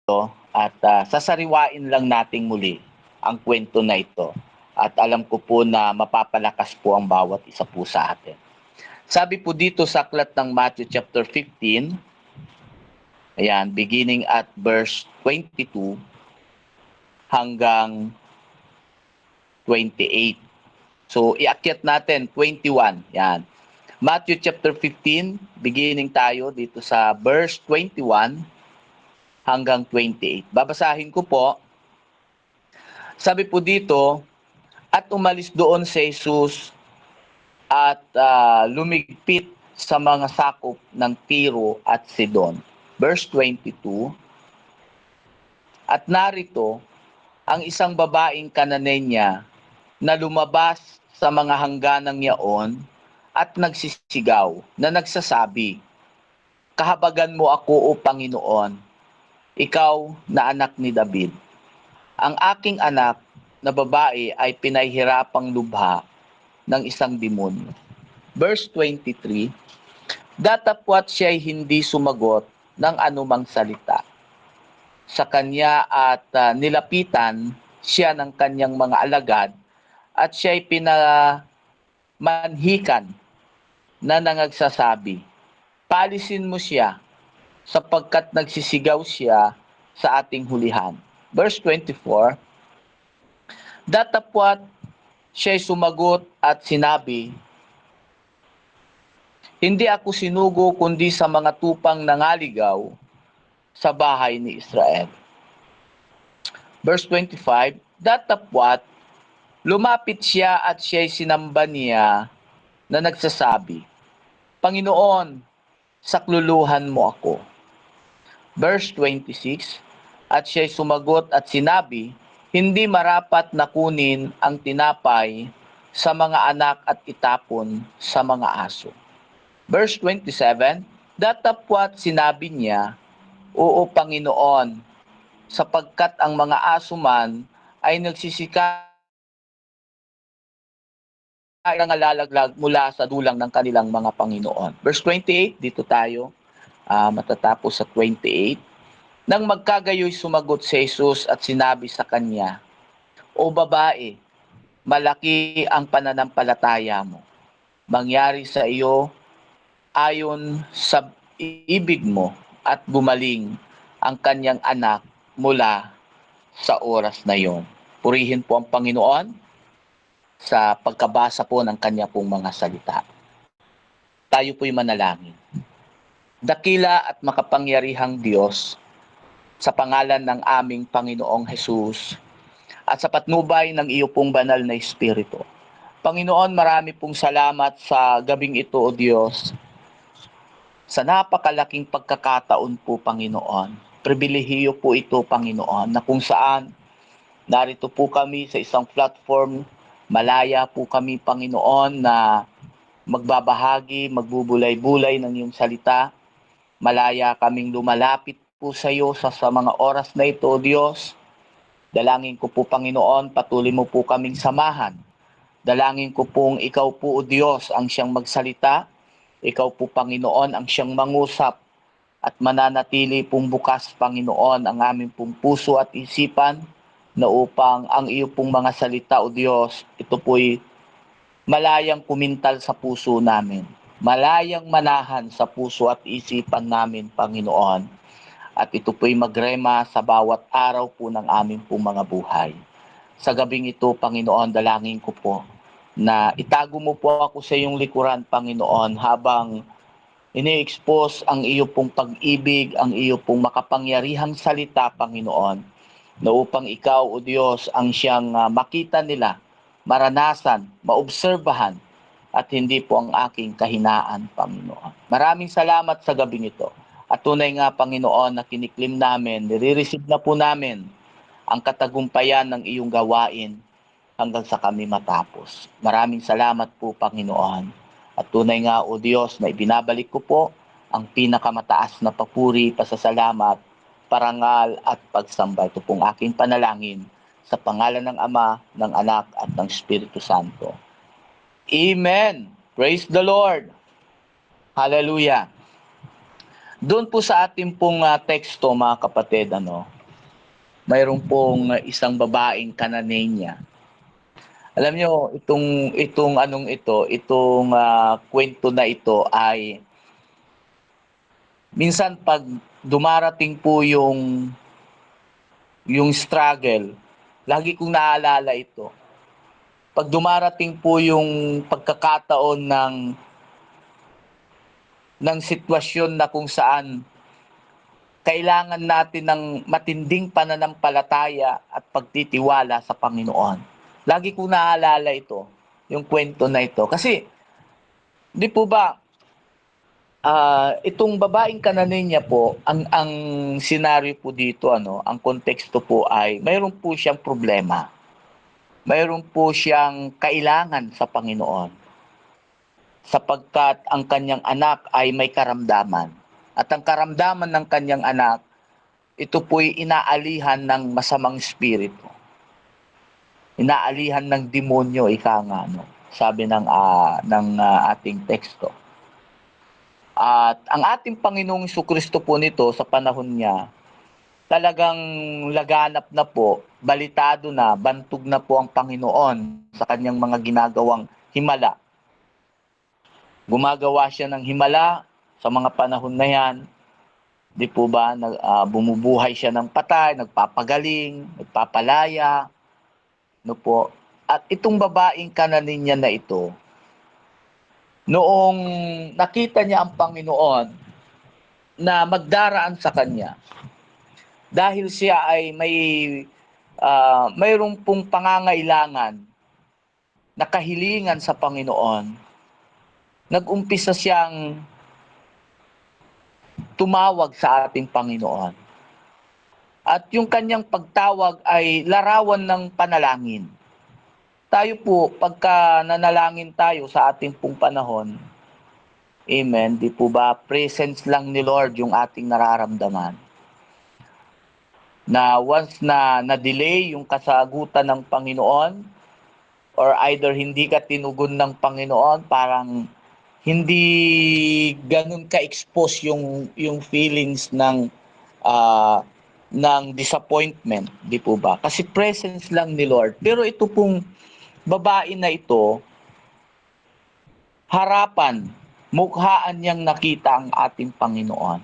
at sasariwain lang nating muli ang kwento na ito. At alam ko po na mapapalakas po ang bawat isa po sa atin. Sabi po dito sa aklat ng Matthew chapter 15, ayan, beginning at verse 22 hanggang 28. So, iakyat natin 21. Yan. Matthew chapter 15, beginning tayo dito sa verse 21 hanggang 28. Babasahin ko po. Sabi po dito, at umalis doon si Jesus at lumigpit sa mga sakop ng Tiro at Sidon. Verse 22, at narito ang isang babaeng Kananenya na lumabas sa mga hangganang yaon at nagsisigaw na nagsasabi, kahabagan mo ako o Panginoon, ikaw na anak ni David. Ang aking anak na babae ay pinahihirapang lubha ng isang demonyo. Verse 23, datapwat siya'y hindi sumagot ng anumang salita sa kanya at nilapitan siya ng kanyang mga alagad at siya'y pinamanhikan na nangagsasabi, palisin mo siya sapagkat nagsisigaw siya sa ating hulihan. Verse 24, datapwat siya'y sumagot at sinabi, hindi ako sinugo kundi sa mga tupang nangaligaw sa bahay ni Israel. Verse 25, datapwat lumapit siya at siya'y sinamba niya na nagsasabi, Panginoon, sakluluhan mo ako. Verse 26, at siya'y sumagot at sinabi, hindi marapat na kunin ang tinapay sa mga anak at itapon sa mga aso. Verse 27, datapwat sinabi niya, oo Panginoon, sapagkat ang mga aso man ay nagsisika ay nangalalaglag mula sa dulang ng kanilang mga Panginoon. Verse 28, dito tayo matatapos sa 28. Nang magkagayoy sumagot si Jesus at sinabi sa kanya, o babae, malaki ang pananampalataya mo. Mangyari sa iyo ayon sa ibig mo at gumaling ang kanyang anak mula sa oras na iyon. Purihin po ang Panginoon sa pagkabasa po ng kanya pong mga salita. Tayo po'y manalangin. Dakila at makapangyarihang Diyos, sa pangalan ng aming Panginoong Hesus at sa patnubay ng iyo pong banal na Espiritu. Panginoon, marami pong salamat sa gabing ito, O Diyos, sa napakalaking pagkakataon po, Panginoon. Pribilehiyo po ito, Panginoon, na kung saan narito po kami sa isang platform, malaya po kami, Panginoon, na magbabahagi, magbubulay-bulay ng iyong salita. Malaya kaming lumalapit po sa iyo sa mga oras na ito, O Diyos. Dalangin ko po, Panginoon, patuloy mo po kaming samahan. Dalangin ko pong ikaw po, O Diyos, ang siyang magsalita. Ikaw po, Panginoon, ang siyang mangusap at mananatili pong bukas, Panginoon, ang aming pong puso at isipan na upang ang iyo pong mga salita, O Diyos, ito po'y malayang kumintal sa puso namin. Malayang manahan sa puso at isipan namin, Panginoon. At ito po'y magrema sa bawat araw po ng aming pong mga buhay. Sa gabing ito, Panginoon, dalangin ko po na itago mo po ako sa iyong likuran, Panginoon, habang ini-expose ang iyo pong pag-ibig, ang iyo pong makapangyarihang salita, Panginoon, na upang ikaw, O Diyos, ang siyang makita nila, maranasan, maobserbahan, at hindi po ang aking kahinaan, Panginoon. Maraming salamat sa gabing ito. At tunay nga, Panginoon, na kiniklim namin, nire-receive na po namin ang katagumpayan ng iyong gawain hanggang sa kami matapos. Maraming salamat po, Panginoon. At tunay nga, O Diyos, na ibinabalik ko po ang pinakamataas na papuri, pasasalamat, parangal at pagsamba. Ito pong aking panalangin sa pangalan ng Ama, ng Anak at ng Espiritu Santo. Amen. Praise the Lord. Hallelujah. Doon po sa ating pong teksto, mga kapatid, mayroon pong isang babaeng Kananenya. Alam niyo itong kwento na ito ay minsan 'pag dumarating po yung struggle, lagi kong naalala ito. 'Pag dumarating po yung pagkakataon ng sitwasyon na kung saan kailangan natin ng matinding pananampalataya at pagtitiwala sa Panginoon. Lagi kong naalala ito, yung kwento na ito. Kasi, di po ba, itong babaeng Kananenya po, ang senaryo po dito, ang konteksto po ay mayroon po siyang problema. Mayroon po siyang kailangan sa Panginoon sapagkat ang kanyang anak ay may karamdaman. At ang karamdaman ng kanyang anak, ito po'y inaalihan ng masamang espiritu. Inaalihan ng demonyo, ika nga, sabi ng ating teksto. At ang ating Panginoong Jesucristo po nito sa panahon niya, talagang laganap na po, balitado na, bantog na po ang Panginoon sa kanyang mga ginagawang himala. Gumagawa siya ng himala sa mga panahon na yan. Di po ba, bumubuhay siya ng patay, nagpapagaling, nagpapalaya, no po. At itong babaeng Kananenya na ito, noong nakita niya ang Panginoon na magdaraan sa kanya, dahil siya ay mayroong pong pangangailangan na kahilingan sa Panginoon, nag-umpisa siyang tumawag sa ating Panginoon. At yung kanyang pagtawag ay larawan ng panalangin. Tayo po, pagka nanalangin tayo sa ating pong panahon, amen, di po ba, presence lang ni Lord yung ating nararamdaman. Na once na na-delay yung kasagutan ng Panginoon, or either hindi ka tinugon ng Panginoon, parang hindi ganun ka-expose yung feelings ng disappointment, di po ba? Kasi presence lang ni Lord. Pero ito pong babae na ito, harapan, mukhaan niyang nakita ang ating Panginoon.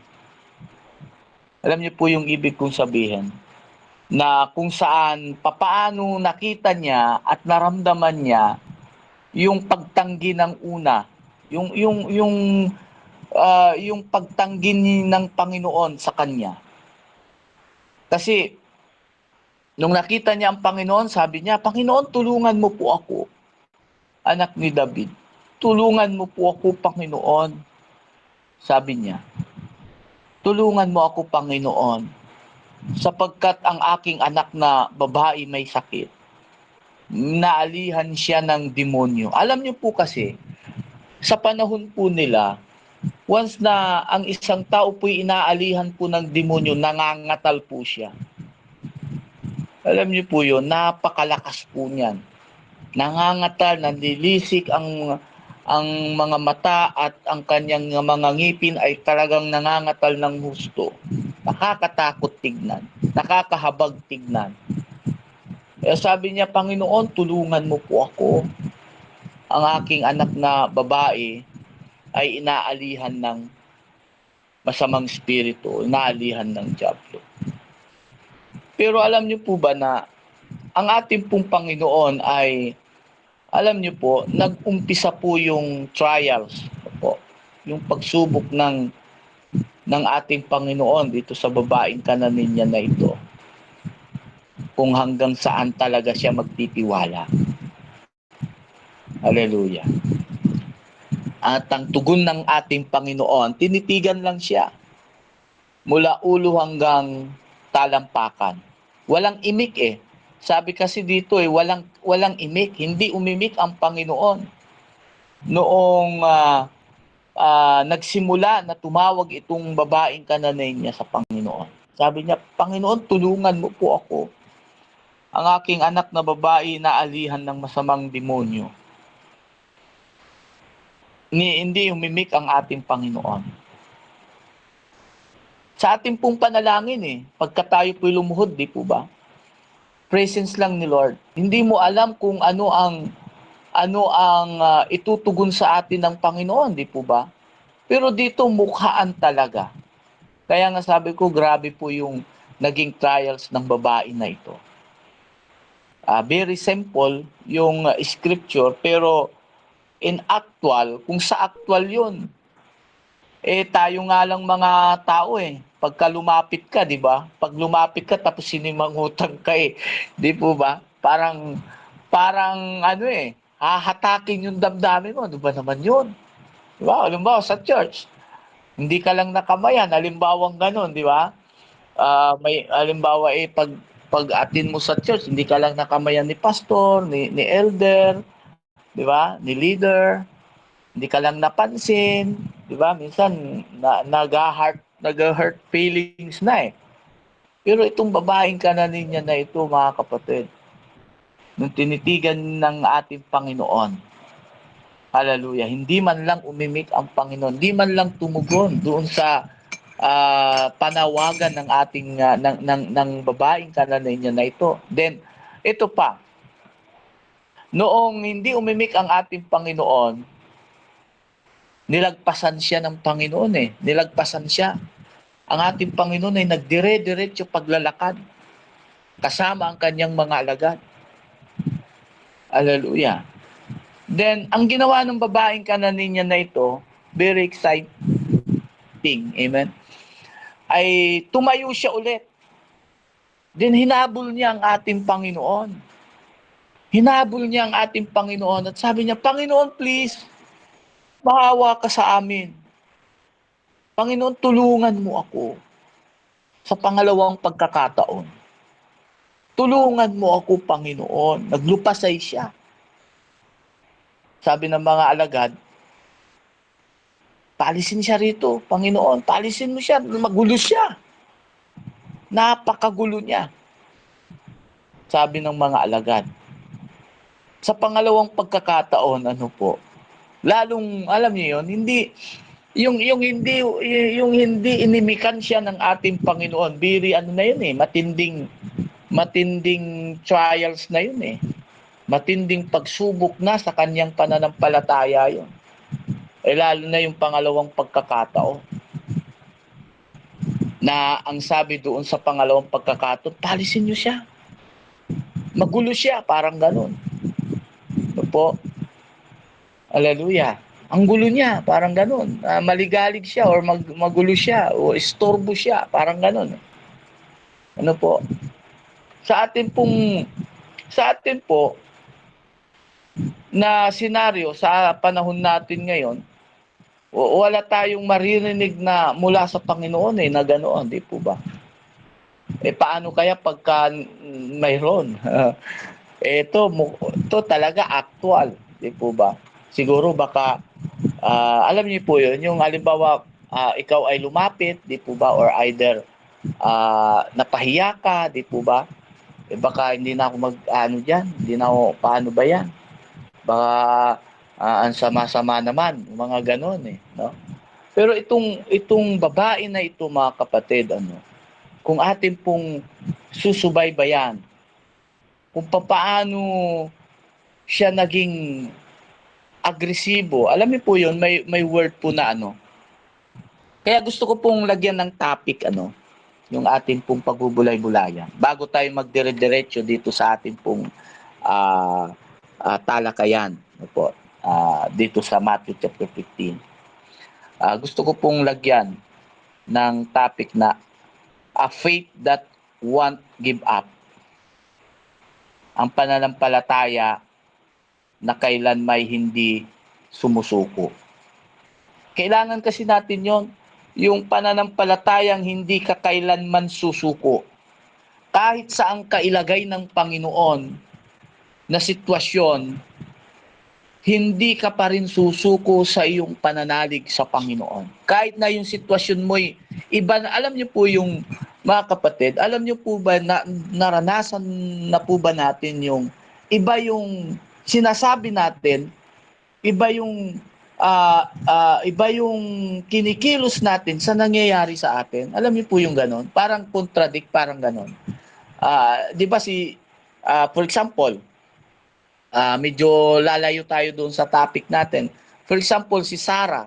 Alam niyo po yung ibig kong sabihin, na kung saan, papaano nakita niya at naramdaman niya yung pagtanggi ng una, yung pagtanggi ng Panginoon sa kanya. Kasi nung nakita niya ang Panginoon, sabi niya, Panginoon, tulungan mo po ako, anak ni David. Tulungan mo po ako, Panginoon. Sabi niya, tulungan mo ako, Panginoon, sapagkat ang aking anak na babae may sakit. Naalihan siya ng demonyo. Alam niyo po kasi, sa panahon po nila, once na ang isang tao po'y inaalihan po ng demonyo, nangangatal po siya. Alam niyo po yun, napakalakas po niyan. Nangangatal, nanlilisik ang mga mata at ang kanyang mga ngipin ay talagang nangangatal ng husto. Nakakatakot tignan, nakakahabag tignan. Kaya sabi niya, Panginoon, tulungan mo po ako. Ang aking anak na babae ay inaalihan ng masamang espiritu, inaalihan ng diablo. Pero alam niyo po ba na ang ating pong Panginoon ay, alam niyo po, nag-umpisa po yung trials po, yung pagsubok ng ating Panginoon dito sa babaeng Kananenya na ito, kung hanggang saan talaga siya magtitiwala. Hallelujah. At ang tugon ng ating Panginoon, tinitigan lang siya mula ulo hanggang talampakan. Walang imik eh. Sabi kasi dito walang imik, hindi umimik ang Panginoon. Noong nagsimula na tumawag itong babaeng Kananenya sa Panginoon. Sabi niya, Panginoon, tulungan mo po ako. Ang aking anak na babae naalihan ng masamang demonyo. Hindi umimik ang ating Panginoon. Sa ating pong panalangin pagka tayo po'y lumuhod, di po ba? presence lang ni Lord. Hindi mo alam kung ano ang itutugon sa atin ng Panginoon, di po ba? Pero dito mukhaan talaga. Kaya nga sabi ko, grabe po yung naging trials ng babae na ito. Very simple yung scripture, pero in actual, kung sa actual yun, tayo nga lang mga tao pagka lumapit ka, di ba? Pag lumapit ka tapos sinimangutang ka 'di po ba? Parang ano hahatakin yung damdamin mo, ano ba naman yun? Di ba? Halimbawa sa church, hindi ka lang nakamayan, halimbawang gano'n, di ba? May halimbawa pag-attend mo sa church, hindi ka lang nakamayan ni pastor, ni elder, di ba? Ni leader, hindi ka lang napansin, 'di ba? Minsan nag-hurt feelings na. Pero itong babaeng Kananiya na ito, mga kapatid, nung tinitigan ng ating Panginoon, hallelujah, hindi man lang umimik ang Panginoon, hindi man lang tumugon doon sa panawagan ng ating ng babaeng Kananiya na ito. Then ito pa, noong hindi umimik ang ating Panginoon, nilagpasan siya ng Panginoon Nilagpasan siya. Ang ating Panginoon ay nagdire-diretso paglalakad kasama ang kanyang mga alagad. Hallelujah. Then, ang ginawa ng babaeng Kananiya na ito, very exciting, amen, ay tumayo siya ulit. Then, hinabol niya ang ating Panginoon. Hinabol niya ang ating Panginoon at sabi niya, Panginoon, please, maawa ka sa amin. Panginoon, tulungan mo ako sa pangalawang pagkakataon. Tulungan mo ako, Panginoon. Naglupasay siya. Sabi ng mga alagad, paalisin siya rito, Panginoon. Paalisin mo siya. Magulo siya. Napakagulo niya. Sabi ng mga alagad. Sa pangalawang pagkakataon, ano po, lalong, alam niyo yon, hindi, yung hindi inimikan siya ng ating Panginoon. Biri ano na yun matinding trials na yun matinding pagsubok na sa kanyang pananampalataya yun. Lalo na yung pangalawang pagkakataon. Na ang sabi doon sa pangalawang pagkakataon, palisin nyo siya. Magulo siya, parang ganun. Ano po? Hallelujah. Ang gulo niya, parang ganun. Maligalig siya or magulo siya o istorbo siya, parang ganun. Ano po? Sa atin pong sa atin po na senaryo sa panahon natin ngayon, wala tayong maririnig na mula sa Panginoon na ganoon, di po ba? Paano kaya pagka mayroon? Ito talaga actual, di po ba? Siguro baka alam niyo po 'yun, yung halimbawa ikaw ay lumapit, di po ba? Or either napahiya ka, di po ba? Baka hindi na ako mag-ano diyan, hindi na ako paano ba 'yan? Baka ang sama-sama naman, mga gano'n no? Pero itong babae na ito, mga kapatid, ano, kung atin pong susubaybayan kung papaano siya naging agresibo. Alam niyo po 'yun, may word po na ano. Kaya gusto ko pong lagyan ng topic ano, yung atin pong pagbubulay-bulayan. Bago tayo magdire-diretso dito sa atin pong talakayan, ano po, dito sa Matthew chapter 15. Gusto ko pong lagyan ng topic na a faith that won't give up. Ang pananampalataya na kailan may hindi sumusuko. Kailangan kasi natin yon, yung pananampalatayang hindi ka kailanman susuko. Kahit saang kailagay ng Panginoon na sitwasyon, hindi ka pa rin susuko sa iyong pananalig sa Panginoon. Kahit na yung sitwasyon mo'y iba na, alam niyo po yung mga kapatid, alam niyo po ba na naranasan na po ba natin yung iba yung sinasabi natin, iba yung iba yung kinikilos natin sa nangyayari sa atin. Alam niyo po yung ganon? Parang contradict, parang ganon. 'Di ba For example, medyo lalayo tayo doon sa topic natin. For example, si Sarah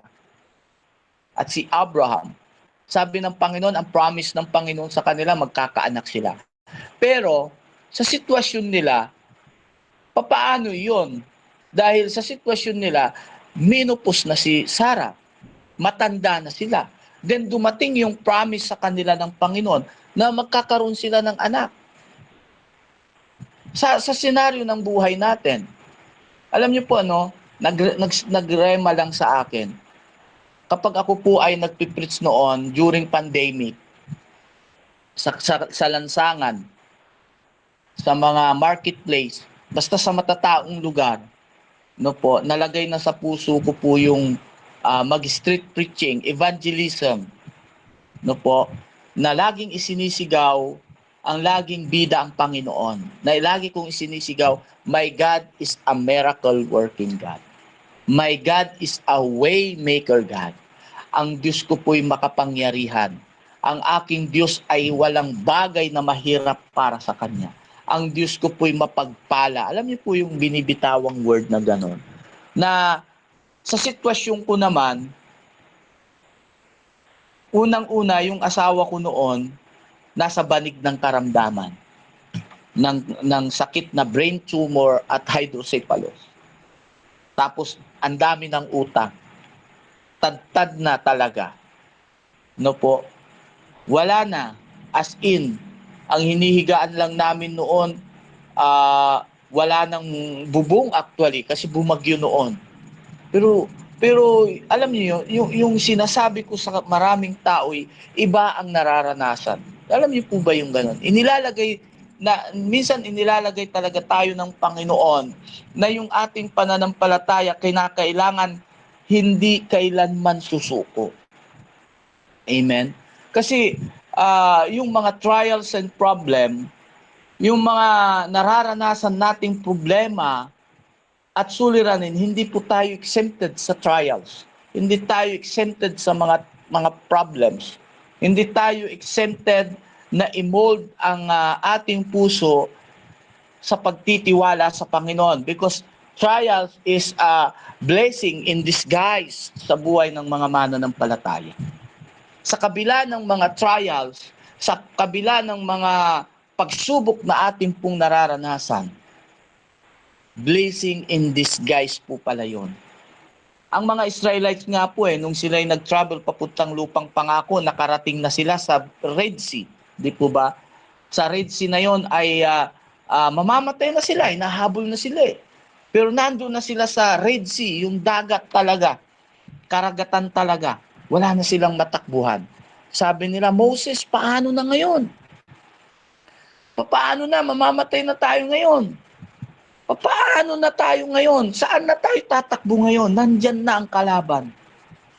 at si Abraham. Sabi ng Panginoon, ang promise ng Panginoon sa kanila, magkakaanak sila. Pero, sa sitwasyon nila, papaano yon? Dahil sa sitwasyon nila, menopause na si Sarah. Matanda na sila. Then dumating yung promise sa kanila ng Panginoon na magkakaroon sila ng anak. Sa senaryo ng buhay natin, alam niyo po nagrema lang sa akin. Kapag ako po ay nagpipreach noon during pandemic, sa lansangan, sa mga marketplace, basta sa matataong lugar, no po, nalagay na sa puso ko po yung mag-street preaching, evangelism, no po, na laging isinisigaw, ang laging bida ang Panginoon. Na lagi kong isinisigaw, my God is a miracle working God. My God is a way maker God. Ang Diyos ko po'y makapangyarihan. Ang aking Diyos ay walang bagay na mahirap para sa Kanya. Ang Diyos ko po'y mapagpala. Alam niyo po yung binibitawang word na gano'n. Na sa sitwasyon ko naman, unang-una yung asawa ko noon, nasa banig ng karamdaman. Ng sakit na brain tumor at hydrocephalus. Tapos, ang dami ng utang. Tad-tad na talaga. No po, wala na. As in, ang hinihigaan lang namin noon, wala nang bubong actually kasi bumagyo noon. Pero alam niyo yung sinasabi ko sa maraming tao, iba ang nararanasan. Alam niyo po ba yung gano'n? Minsan inilalagay talaga tayo ng Panginoon na yung ating pananampalataya kinakailangan hindi kailanman susuko. Amen? Kasi yung mga trials and problem, yung mga nararanasan nating problema at suliranin, hindi po tayo exempted sa trials. Hindi tayo exempted sa mga problems. Hindi tayo exempted na i-mold ang ating puso sa pagtitiwala sa Panginoon because trials is a blessing in disguise sa buhay ng mga mananampalataya. Sa kabila ng mga trials, sa kabila ng mga pagsubok na ating pong nararanasan, blessing in disguise po pala yun. Ang mga Israelites nga po nung sila'y nag-travel papuntang lupang pangako, nakarating na sila sa Red Sea. Di po ba? Sa Red Sea na yon ay mamamatay na sila, nahabol na sila Pero nandoon na sila sa Red Sea, yung dagat talaga, karagatan talaga. Wala na silang matakbuhan. Sabi nila, Moses, paano na ngayon? Paano na? Mamamatay na tayo ngayon. Paano na tayo ngayon? Saan na tayo tatakbo ngayon? Nandyan na ang kalaban.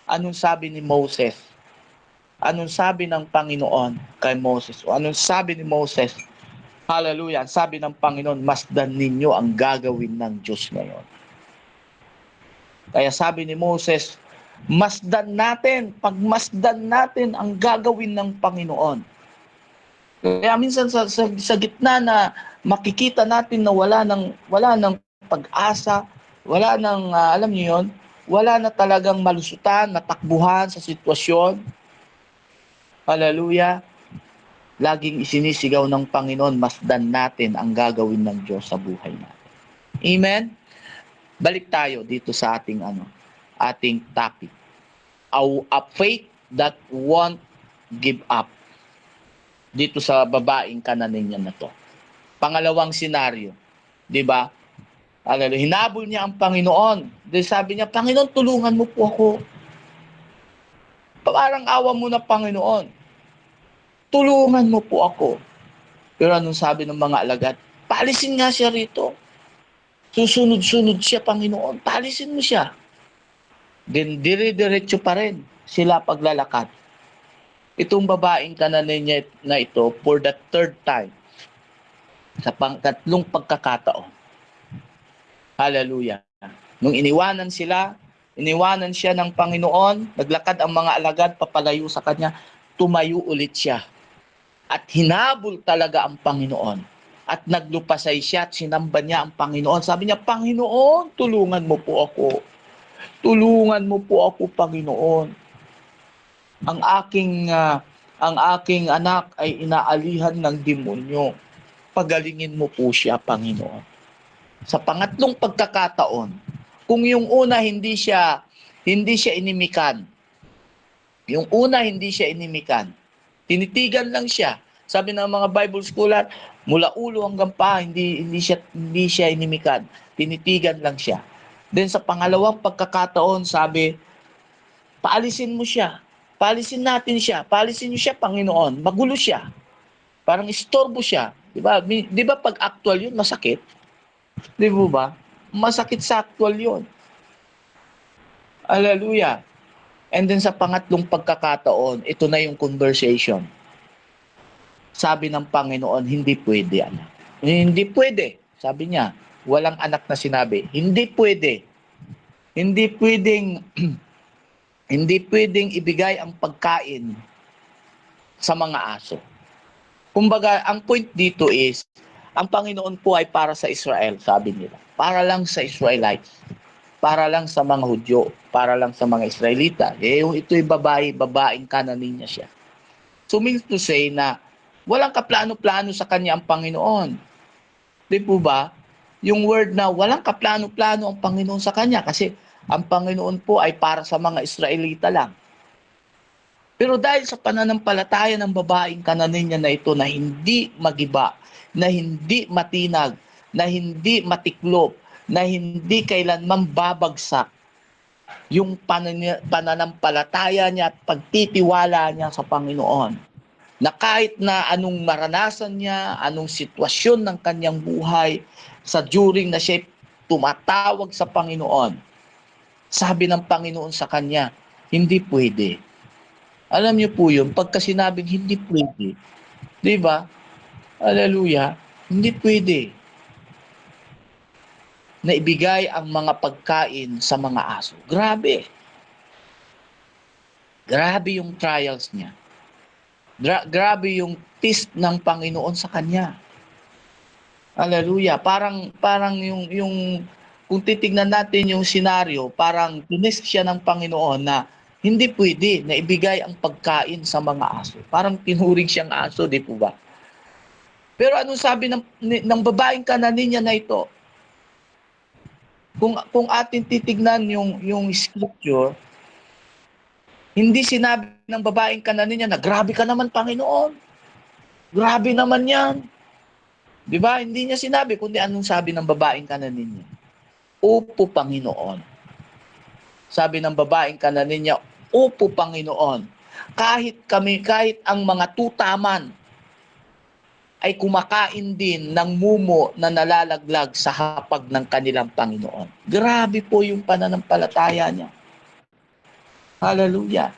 Anong sabi ni Moses? Anong sabi ng Panginoon kay Moses? O anong sabi ni Moses? Hallelujah. Sabi ng Panginoon, masdan ninyo ang gagawin ng Diyos ngayon. Kaya sabi ni Moses, pagmasdan natin ang gagawin ng Panginoon. Kaya minsan sa gitna na makikita natin na wala ng pag-asa, wala ng alam niyo 'yon, wala na talagang malusutan, matakbuhan sa sitwasyon. Hallelujah. Laging isinisigaw ng Panginoon, masdan natin ang gagawin ng Diyos sa buhay natin. Amen. Balik tayo dito sa ating topic. A faith that won't give up. Dito sa babaeng Kananenian na to. Pangalawang senaryo, 'di ba? Hinabol niya ang Panginoon. Then sabi niya, Panginoon, tulungan mo po ako. Parang awa mo na, Panginoon. Tulungan mo po ako. Pero anong sabi ng mga alagad? Paalisin nga siya rito. Susunod-sunod siya, Panginoon. Paalisin mo siya. Then dire-diretso pa rin sila paglalakad. Itong babaeng Kananenian na ito, for the third time, sa tatlong pagkakataon. Hallelujah. Nung iniwanan siya ng Panginoon, naglakad ang mga alagad papalayo sa kanya, tumayo ulit siya. At hinabol talaga ang Panginoon. at naglupasay siya at sinamba niya ang Panginoon. Sabi niya, Panginoon, tulungan mo po ako. Tulungan mo po ako, Panginoon. Ang aking anak ay inaalihan ng demonyo. Pagalingin mo po siya, Panginoon. Sa pangatlong pagkakataon, kung yung una hindi siya inimikan. Yung una hindi siya inimikan. Tinitigan lang siya. Sabi ng mga Bible scholar, mula ulo hanggang paa hindi siya inimikan. Tinitigan lang siya. Then sa pangalawang pagkakataon, sabi, paalisin mo siya. Paalisin natin siya. Paalisin niyo siya, Panginoon. Magulo siya. Parang istorbo siya. 'Di ba? 'Di ba pag actual 'yun, masakit? 'Di ba? Masakit sa actual 'yun. Hallelujah. And then sa pangatlong pagkakataon, ito na yung conversation. Sabi ng Panginoon, hindi pwede, anak. Hindi pwede. Sabi niya, walang anak na sinabi. Hindi pwede. Hindi pwedeng hindi pwedeng ibigay ang pagkain sa mga aso. Kumbaga, ang point dito is, ang Panginoon po ay para sa Israel, sabi nila. Para lang sa Israelites. Para lang sa mga Hudyo. Para lang sa mga Israelita. Ito'y babaeng Kananinya siya. So means to say na walang kaplano-plano sa kanya ang Panginoon. Di po ba? Yung word na walang kaplano-plano ang Panginoon sa kanya kasi ang Panginoon po ay para sa mga Israelita lang. Pero dahil sa pananampalataya ng babaeng Kananinya na ito na hindi magiba, na hindi matinag, na hindi matiklop, na hindi kailanman babagsak yung pananampalataya niya at pagtitiwala niya sa Panginoon, na kahit na anong maranasan niya, anong sitwasyon ng kanyang buhay, sa during na siya tumatawag sa Panginoon, sabi ng Panginoon sa kanya, hindi pwede. Alam niyo po yun, pagka sinabing hindi pwede, di ba? Hallelujah, hindi pwede na ibigay ang mga pagkain sa mga aso. Grabe. Grabe yung trials niya. Grabe yung test ng Panginoon sa kanya. Hallelujah. Parang yung kung titignan natin yung senaryo, parang tinest siya ng Panginoon na hindi pwede na ibigay ang pagkain sa mga aso. Parang tinuring siyang aso, di po ba? Pero anong sabi ng babaeng Kananinya na ito? Kung atin titignan yung scripture, hindi sinabi ng babaeng Kananinya na grabe ka naman, Panginoon. Grabe naman 'yan. 'Di ba? Hindi niya sinabi kundi anong sabi ng babaeng Kananinya? Opo, Panginoon. Sabi ng babaeng Kananinya, Opo, Panginoon. Kahit ang mga tutaman ay kumakain din ng mumo na nalalaglag sa hapag ng kanilang Panginoon. Grabe po yung pananampalataya niya. Hallelujah.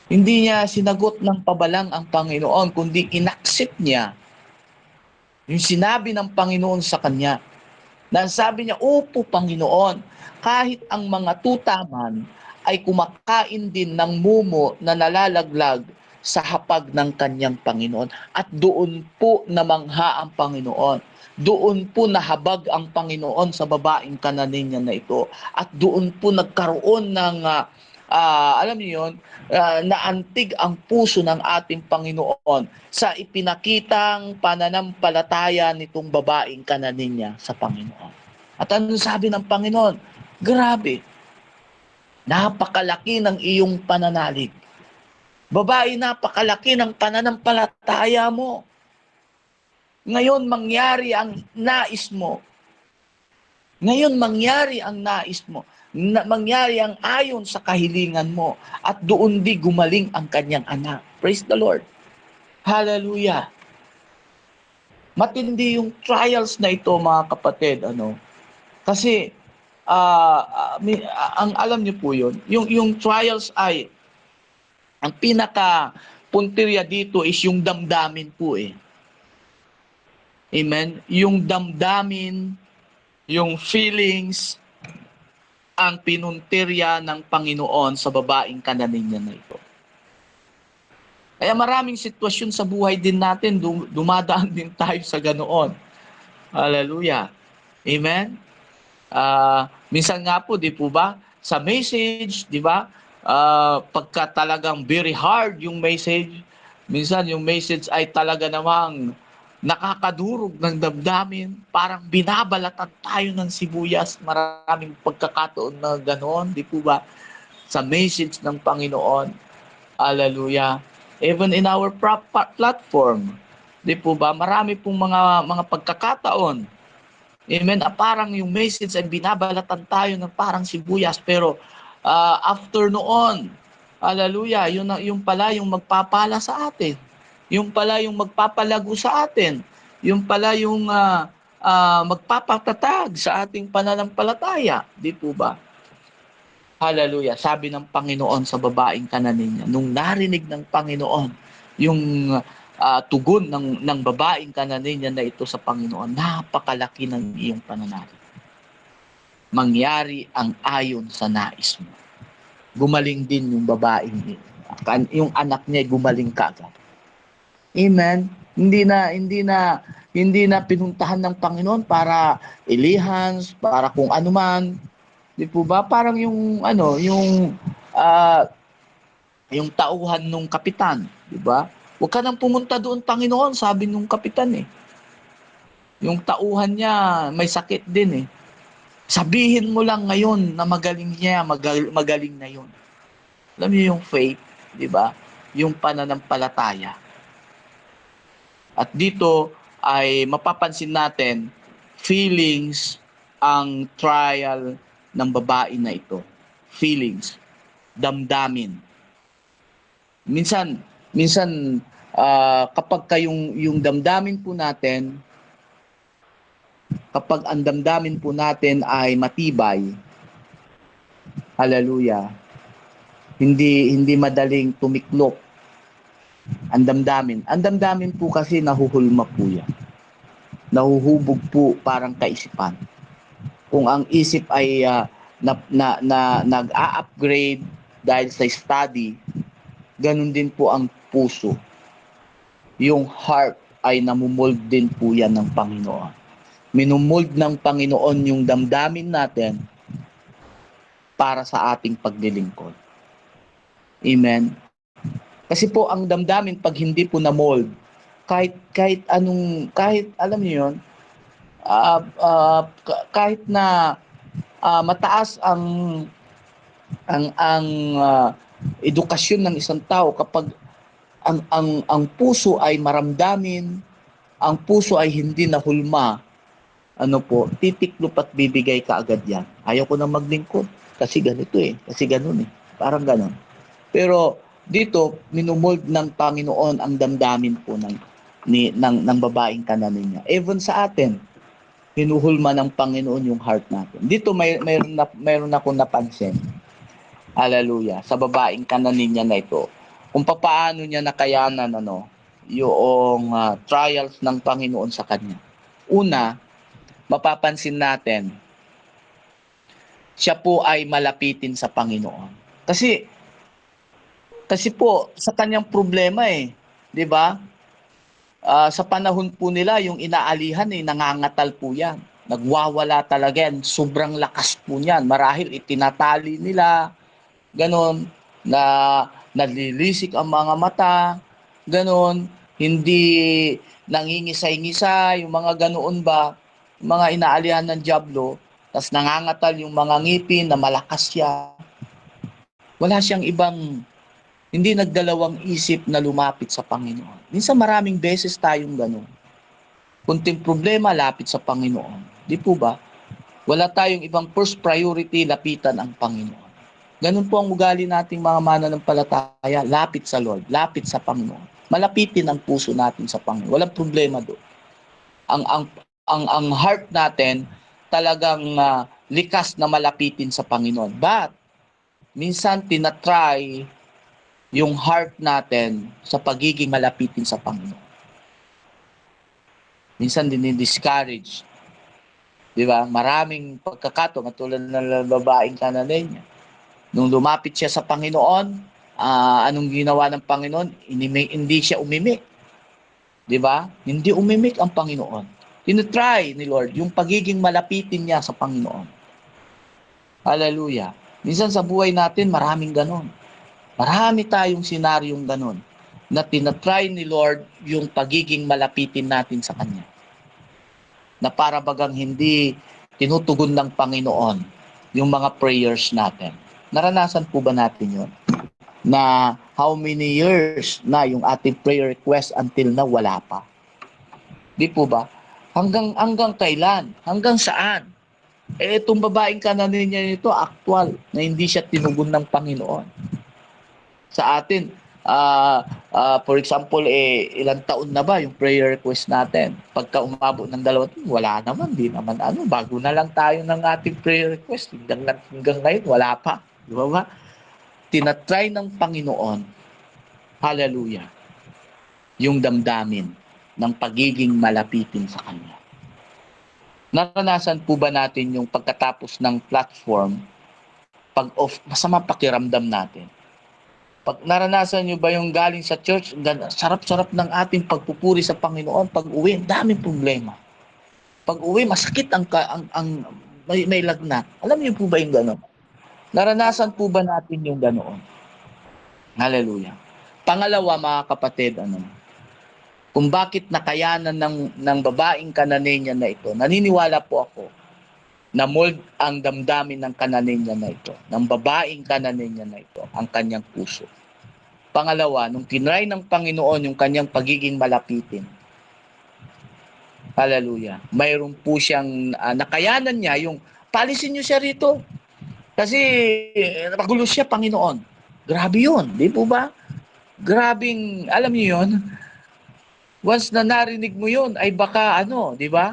Hindi niya sinagot ng pabalang ang Panginoon, kundi inaccept niya yung sinabi ng Panginoon sa kanya. Na sabi niya, Opo, Panginoon, kahit ang mga tutaman ay kumakain din ng mumo na nalalaglag sa hapag ng kanyang Panginoon. At doon po namangha ang Panginoon. Doon po nahabag ang Panginoon sa babaeng Kananinya na ito. At doon po nagkaroon ng, alam niyo yun, naantig ang puso ng ating Panginoon sa ipinakitang pananampalataya nitong babaeng Kananinya sa Panginoon. At ano sabi ng Panginoon? Grabe, napakalaki ng iyong pananalig. Babae, napakalaki ng pananampalataya mo. Ngayon mangyari ang nais mo. Ngayon mangyari ang nais mo. Mangyari ang ayon sa kahilingan mo. At doon di gumaling ang kanyang anak. Praise the Lord. Hallelujah. Matindi yung trials na ito, mga kapatid, kasi ang alam niyo po 'yun, yung trials ay ang pinaka puntirya dito is yung damdamin po eh. Amen. Yung damdamin, yung feelings ang pinuntirya ng Panginoon sa babaeng Kananinya na ito. Kaya maraming sitwasyon sa buhay din natin, dumadaan din tayo sa ganoon. Hallelujah. Amen? Minsan nga po, di po ba, sa message, di ba, pagka talagang very hard yung message, minsan yung message ay talaga namang nakakadurog ng damdamin, parang binabalatan tayo ng sibuyas, maraming pagkakataon na ganoon, di po ba, sa message ng Panginoon. Hallelujah. Even in our platform, di po ba, marami pong mga pagkakataon. Amen. Parang yung message ay binabalatan tayo ng parang sibuyas, pero after noon, hallelujah, yung pala yung magpapala sa atin. Yung pala yung magpapalago sa atin. Yung pala yung magpapatatag sa ating pananampalataya. Di po ba? Hallelujah. Sabi ng Panginoon sa babaeng Kananenya, nung narinig ng Panginoon yung tugon ng babaeng Kananenya na ito sa Panginoon, napakalaki ng iyong pananalig. Mangyari ang ayon sa nais mo. Gumaling din yung babaeng yung anak niya gumaling kaagad. Amen. Hindi na pinuntahan ng Panginoon para ilihans, para kung ano man. Di po ba? Parang ah, yung tauhan nung kapitan, di ba? Huwag ka nang pumunta doon, Panginoon, sabi nung kapitan eh. Yung tauhan niya may sakit din eh. Sabihin mo lang ngayon na magaling niya, magaling na yun. Alam niyo yung faith, di ba? Yung pananampalataya. At dito ay mapapansin natin, feelings ang trial ng babae na ito. Feelings, damdamin. Minsan kapag yung damdamin po natin, kapag ang damdamin po natin ay matibay, hallelujah, hindi madaling tumiklop ang damdamin. Ang damdamin po kasi nahuhulma po yan. Nahuhubog po parang kaisipan. Kung ang isip ay nag-a-upgrade dahil sa study, ganun din po ang puso. Yung heart ay namumold din po yan ng Panginoon. Minumold ng Panginoon yung damdamin natin para sa ating paglilingkod. Amen. Kasi po ang damdamin pag hindi po na mold, kahit alam niyo yon, kahit na mataas ang edukasyon ng isang tao, kapag ang puso ay maramdamin, ang puso ay hindi nahulma, ano po, titiklop at bibigay ka agad yan. Ayaw ko na maglingkod kasi ganito eh, kasi ganun eh. Parang ganun. Pero dito, minumold ng Panginoon ang damdamin po ng babaeng Kananin niya. Even sa atin, hinuhulma ng Panginoon yung heart natin. Dito mayroon akong napansin. Hallelujah. Sa babaeng Kananin niya na ito. Kung paano niya nakayanan yung trials ng Panginoon sa kanya. Una, mapapansin natin, siya po ay malapitin sa Panginoon. Kasi po sa kanyang problema eh, 'di ba? Sa panahon po nila yung inaalihan eh, nangangatal po 'yan. Nagwawala talaga yan. Sobrang lakas po niyan. Marahil itinatali nila, ganon, na nalilisik ang mga mata, ganon, hindi nangingisay-ngisay, yung mga ganoon ba, yung mga inaalihan ng diablo, tas nangangatal yung mga ngipin na malakas siya. Wala siyang ibang, hindi nagdalawang isip na lumapit sa Panginoon. Minsan maraming beses tayong gano'n. Kunting problema, lapit sa Panginoon. Di po ba? Wala tayong ibang first priority, lapitan ang Panginoon. Ganun po ang ugali nating mga mananampalataya, lapit sa Lord, lapit sa Panginoon. Malapitin ang puso natin sa Panginoon. Walang problema doon. Ang heart natin talagang likas na malapitin sa Panginoon. But minsan tinatry yung heart natin sa pagiging malapitin sa Panginoon. Minsan dinidiscourage. Di ba? Maraming pagkakataon, katulad ng babaeng Kananenya. Nung lumapit siya sa Panginoon, Anong ginawa ng Panginoon? Hindi siya umimik. Di ba? Hindi umimik ang Panginoon. Tinutry ni Lord yung pagiging malapitin niya sa Panginoon. Hallelujah. Minsan sa buhay natin, maraming ganon. Marami tayong senaryong ganon na tinatry ni Lord yung pagiging malapitin natin sa Kanya. Na para bagang hindi tinutugon ng Panginoon yung mga prayers natin. Naranasan po ba natin yun? Na how many years na yung ating prayer request until na wala pa? Di po ba? Hanggang kailan? Hanggang saan? Itong babaeng kananin niya nito, actual, na hindi siya tinugon ng Panginoon. Sa atin, for example, ilang taon na ba yung prayer request natin? Pagka umabot ng 2 taon, wala naman, di naman bago na lang tayo ng ating prayer request. Hanggang ngayon, wala pa. Di ba? Tinatry ng Panginoon, hallelujah, yung damdamin ng pagiging malapitin sa Kanya. Naranasan po ba natin yung pagkatapos ng platform, pag-off, masama pakiramdam natin? Pag naranasan nyo ba yung galing sa church, sarap-sarap ng ating pagpupuri sa Panginoon, pag-uwi, daming problema. Pag-uwi, masakit may lagnat. Alam niyo po ba yung gano'n? Naranasan po ba natin yung ganoon? Hallelujah. Pangalawa, mga kapatid, kung bakit nakayanan ng babaeng Kananenya na ito, naniniwala po ako na mold ang damdamin ng Kananenya na ito, ng babaeng Kananenya na ito, ang kanyang puso. Pangalawa, nung tinry ng Panginoon yung kanyang pagiging malapitin, hallelujah, mayroon po siyang nakayanan niya yung palisin niyo siya rito. Kasi napagulo siya, Panginoon. Grabe yun, di po ba? Grabing, alam niyo yun, once na narinig mo yun, ay baka di ba?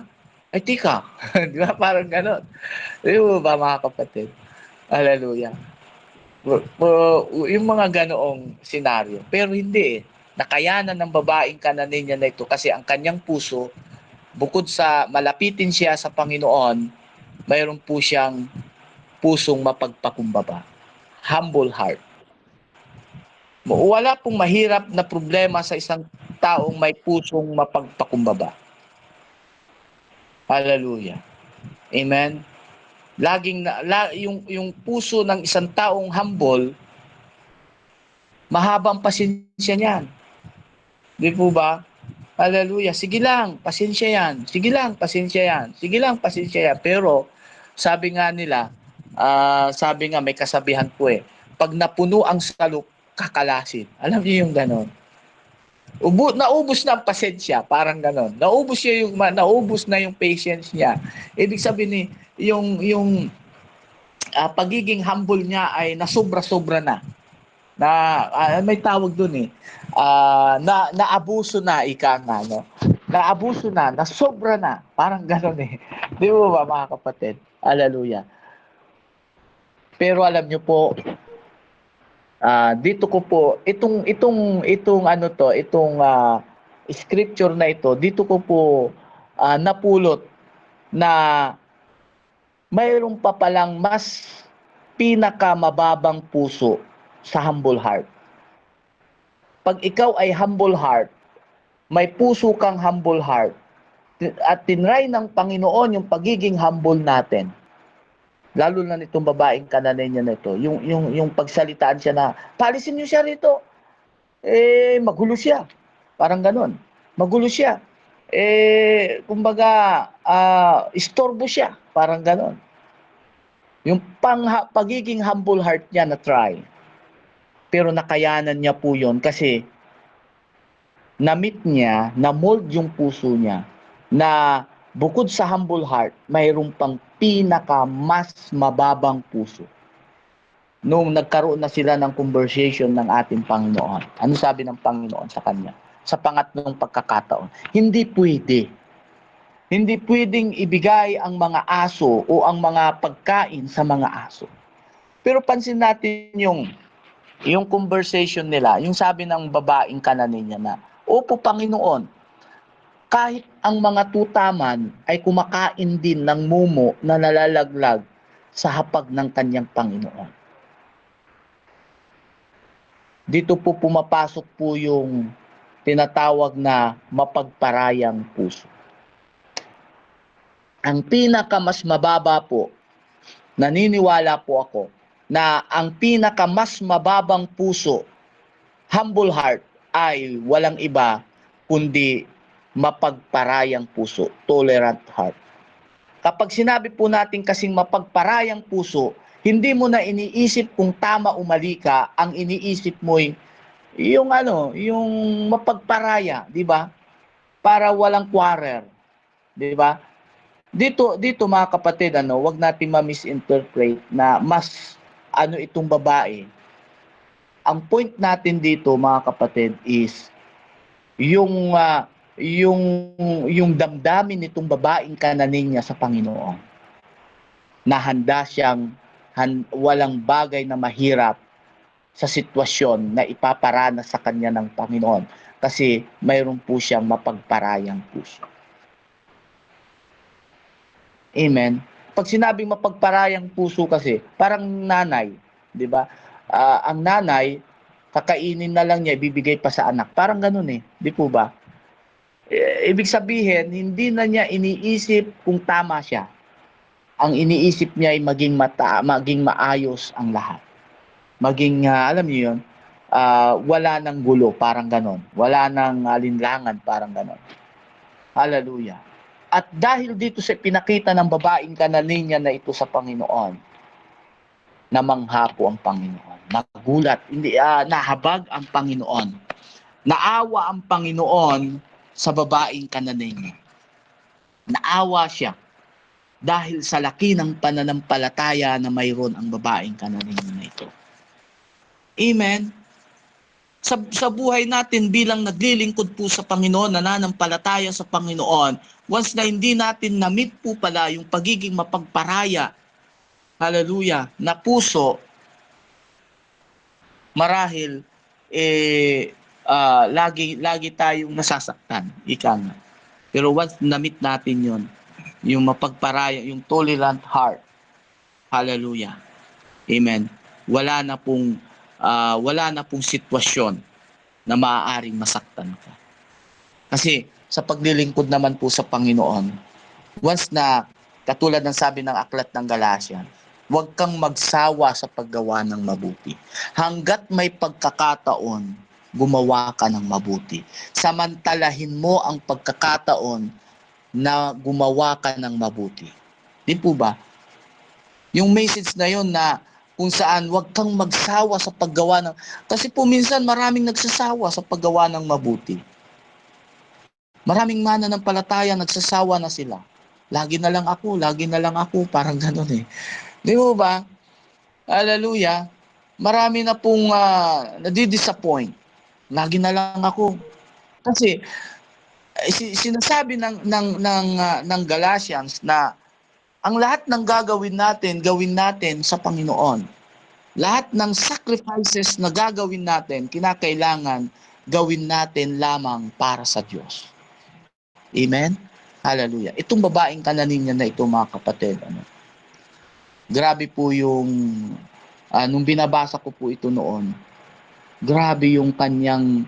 Ay tika, di ba? Parang gano'n. Di ba mga kapatid? Hallelujah. Yung mga ganoong senaryo. Pero hindi eh. Nakayanan ng babaeng Kananenya na ito kasi ang kanyang puso, bukod sa malapitin siya sa Panginoon, mayroon po siyang pusong mapagpakumbaba. Humble heart. Wala pong mahirap na problema sa isang taong may pusong mapagpakumbaba. Hallelujah. Amen. Yung puso ng isang taong humble, mahabang pasensya niyan. Di po ba? Hallelujah. Sige lang, pasensya yan. Sige lang, pasensya yan. Sige lang, pasensya yan. Pero, sabi nga nila, sabi nga may kasabihan po pag napuno ang salok, kakalasin. Alam niyo yung ganon? Naubos na ang pasensya, parang ganon. Naubos na yung patience niya. Ibig sabihin yung pagiging humble niya ay nasobra-sobra na. May tawag doon naabuso na ika nga, no? Naabuso na, nasobra na. Parang ganon eh. Di ba mga kapatid? Hallelujah. Pero alam niyo po, dito ko po itong scripture na ito, dito ko po napulot na mayroon pa palang mas pinakamababang puso sa humble heart. Pag ikaw ay humble heart, may puso kang humble heart, at tinry ng Panginoon yung pagiging humble natin, lalo na nitong babaeng Kananenya na ito, yung pagsalitaan siya na, palisin niyo siya rito, magulo siya. Parang ganon. Magulo siya. Kumbaga, istorbo siya. Parang ganon. Yung pagiging humble heart niya na try. Pero nakayanan niya po yun kasi na-meet niya, na-mold yung puso niya na bukod sa humble heart, mayroon pang pinaka mas mababang puso. Nung nagkaroon na sila ng conversation ng ating Panginoon, ano sabi ng Panginoon sa kanya? Sa pangatlong pagkakataon, hindi pwede. Hindi pwedeng ibigay ang mga aso o ang mga pagkain sa mga aso. Pero pansin natin yung conversation nila, yung sabi ng babaeng Kananenya na, Opo Panginoon, kahit ang mga tutaman ay kumakain din ng mumo na nalalaglag sa hapag ng kanyang Panginoon. dito po pumapasok po yung tinatawag na mapagparayang puso. Ang pinaka mas mababa po, naniniwala po ako, na ang pinaka mas mababang puso, humble heart, ay walang iba kundi mapagparayang puso, tolerant heart. Kapag sinabi po natin kasing mapagparayang puso, hindi mo na iniisip kung tama o mali ka, ang iniisip mo yung mapagparaya, 'di ba? Para walang quarrel, 'di ba? Dito mga kapatid, wag natin ma-misinterpret na mas itong babae. Ang point natin dito mga kapatid is yung yung damdamin nitong babaeng Kananenya sa Panginoon, na handa siyang walang bagay na mahirap sa sitwasyon na ipaparanas sa kanya ng Panginoon kasi mayroon po siyang mapagparayang puso. Amen. Pag sinabing mapagparayang puso kasi, parang nanay, 'di ba? Ang nanay, kakainin na lang niya, ibibigay pa sa anak. Parang ganoon eh, 'di po ba? Ibig sabihin, hindi na niya iniisip kung tama siya. Ang iniisip niya ay maging maayos ang lahat. Maging, alam niyo 'yon, wala nang gulo, parang gano'n. Wala nang alinlangan, parang gano'n. Hallelujah. At dahil dito sa pinakita ng babaeng Kananenya na ito sa Panginoon, namangha po ang Panginoon. Nagulat, hindi nahabag ang Panginoon. Naawa ang Panginoon sa babaeng Kananenya. Naawa siya dahil sa laki ng pananampalataya na mayroon ang babaeng Kananenya na ito. Amen. Sa buhay natin bilang naglilingkod po sa Panginoon, nananampalataya sa Panginoon, once na hindi natin na-meet po pala yung pagiging mapagparaya, hallelujah, na puso, marahil, lagi tayong nasasaktan, ika nga. Pero once na-meet natin yon, yung mapagparaya, yung tolerant heart, hallelujah, amen, wala na pong sitwasyon na maaaring masaktan ka. Kasi sa paglilingkod naman po sa Panginoon, once na, katulad ng sabi ng aklat ng Galatians, huwag kang magsawa sa paggawa ng mabuti. Hanggat may pagkakataon, gumawa ka ng mabuti. Samantalahin mo ang pagkakataon na gumawa ka ng mabuti. Di po ba? Yung message na yon na kung saan huwag kang magsawa sa paggawa ng... Kasi po minsan maraming nagsasawa sa paggawa ng mabuti. Maraming mananampalataya nagsasawa na sila. Lagi na lang ako, parang gano'n eh. Di mo ba? Hallelujah. Marami na pong nadi-disappoint. Lagi na lang ako. Kasi sinasabi ng Galatians na ang lahat ng gawin natin sa Panginoon. Lahat ng sacrifices na gagawin natin, kinakailangan gawin natin lamang para sa Diyos. Amen? Hallelujah. Itong babaeng Kananenya na ito, mga kapatid, grabe po yung, nung binabasa ko po ito noon, grabe yung kanyang,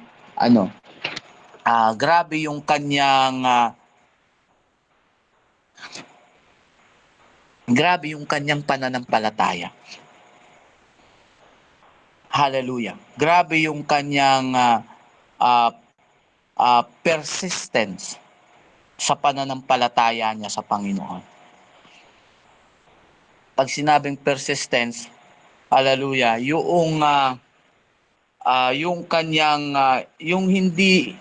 grabe yung kanyang, grabe yung kanyang pananampalataya. Hallelujah. Grabe yung kanyang persistence sa pananampalataya niya sa Panginoon. Pag sinabing persistence, hallelujah, yung kanyang yung hindi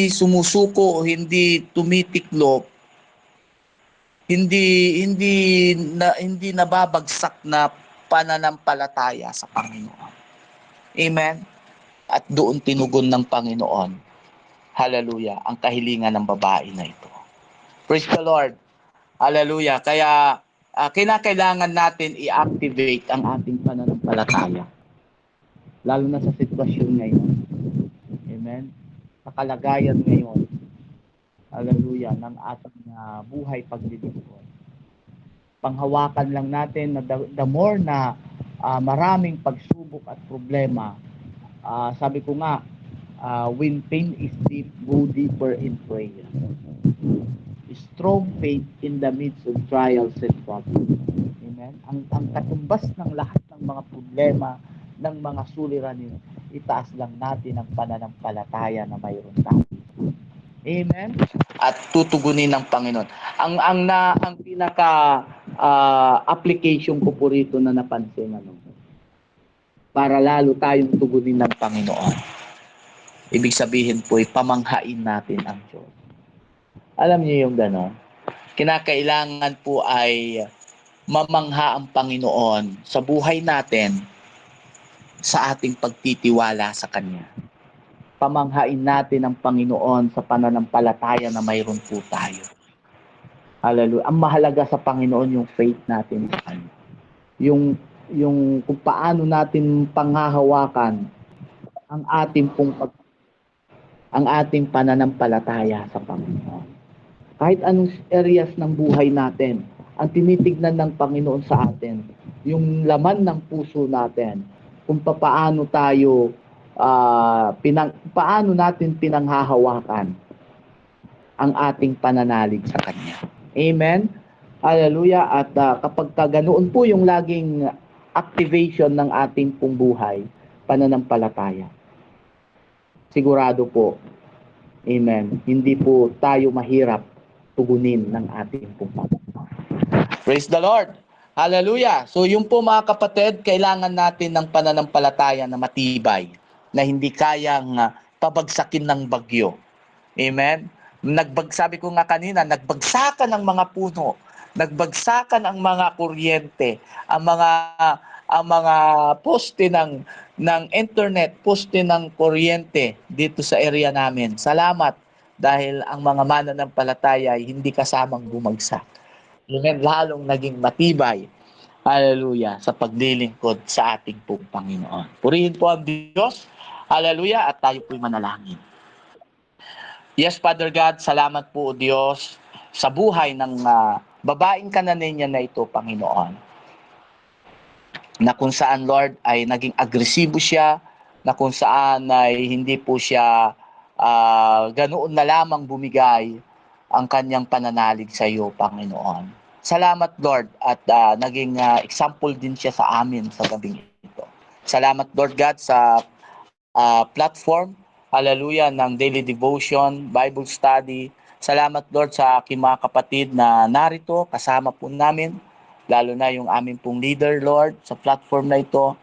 sumusuko o hindi tumitiklop, hindi nababagsak na pananampalataya sa Panginoon. Amen. At doon tinugon ng Panginoon, hallelujah, ang kahilingan ng babae na ito. Praise the Lord. Hallelujah. Kaya kinakailangan natin i-activate ang ating pananampalataya. Lalo na sa sitwasyon ngayon. Amen. Sa kalagayan ngayon. Hallelujah. Ng ating buhay paglilingkod. Panghawakan lang natin na the more na maraming pagsubok at problema, sabi ko nga, when pain is deep, go deeper in prayer. Strong faith in the midst of trials and problems. Amen? Ang katumbas ng lahat ng mga problema, ng mga suliranin, itaas lang natin ang pananampalataya na mayroon tayo. Amen? At tutugunin ng Panginoon. Ang pinaka application ko po rito na napansin, para lalo tayong tugunin ng Panginoon. Ibig sabihin po, pamanghain natin ang Diyos. Alam niyo yung gano'n? Kinakailangan po ay mamangha ang Panginoon sa buhay natin sa ating pagtitiwala sa Kanya. Pamanghain natin ang Panginoon sa pananampalataya na mayroon po tayo. Hallelujah. Ang mahalaga sa Panginoon yung faith natin sa Kanya. Yung kung paano natin panghahawakan ang ating pananampalataya sa Panginoon. Kahit anong areas ng buhay natin, ang tinitignan ng Panginoon sa atin, yung laman ng puso natin, kung paano tayo, paano natin pinanghahawakan ang ating pananalig sa Kanya. Amen? Hallelujah. At kapag ganoon po yung laging activation ng ating pong buhay, pananampalataya, sigurado po, amen, hindi po tayo mahirap tugunin ng ating pong Panginoon. Praise the Lord! Hallelujah! So yung po mga kapatid, kailangan natin ng pananampalataya na matibay, na hindi kayang pabagsakin ng bagyo. Amen? Sabi ko nga kanina, nagbagsakan ang mga puno, nagbagsakan ang mga kuryente, ang mga poste ng internet, poste ng kuryente dito sa area namin. Salamat dahil ang mga mananampalataya ay hindi kasamang bumagsak. Amen. Lalong naging matibay. Hallelujah. Sa paglilingkod sa ating pong Panginoon. Purihin po ang Diyos. Hallelujah. At tayo po'y manalangin. Yes, Father God, salamat po, Diyos, sa buhay ng babaeng Kananenya na ito, Panginoon. Na kung saan, Lord, ay naging agresibo siya, na kung saan ay hindi po siya ganoon na lamang bumigay ang kanyang pananalig sa iyo, Panginoon. Salamat, Lord, at naging example din siya sa amin sa gabing ito. Salamat, Lord God, sa platform, hallelujah, ng daily devotion, Bible study. Salamat, Lord, sa aking mga kapatid na narito, kasama po namin, lalo na yung aming pong leader, Lord, sa platform na ito.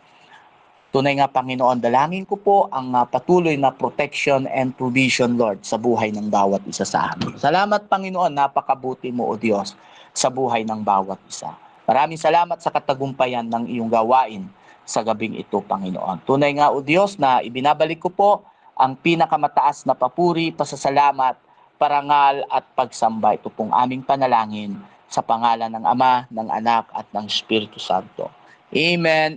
Tunay nga, Panginoon, dalangin ko po ang patuloy na protection and provision, Lord, sa buhay ng bawat isa sa amin. Salamat, Panginoon, napakabuti mo, O Diyos, sa buhay ng bawat isa. Maraming salamat sa katagumpayan ng iyong gawain sa gabing ito, Panginoon. Tunay nga, O Diyos, na ibinabalik ko po ang pinakamataas na papuri, pasasalamat, parangal at pagsamba. Ito pong aming panalangin sa pangalan ng Ama, ng Anak at ng Espiritu Santo. Amen.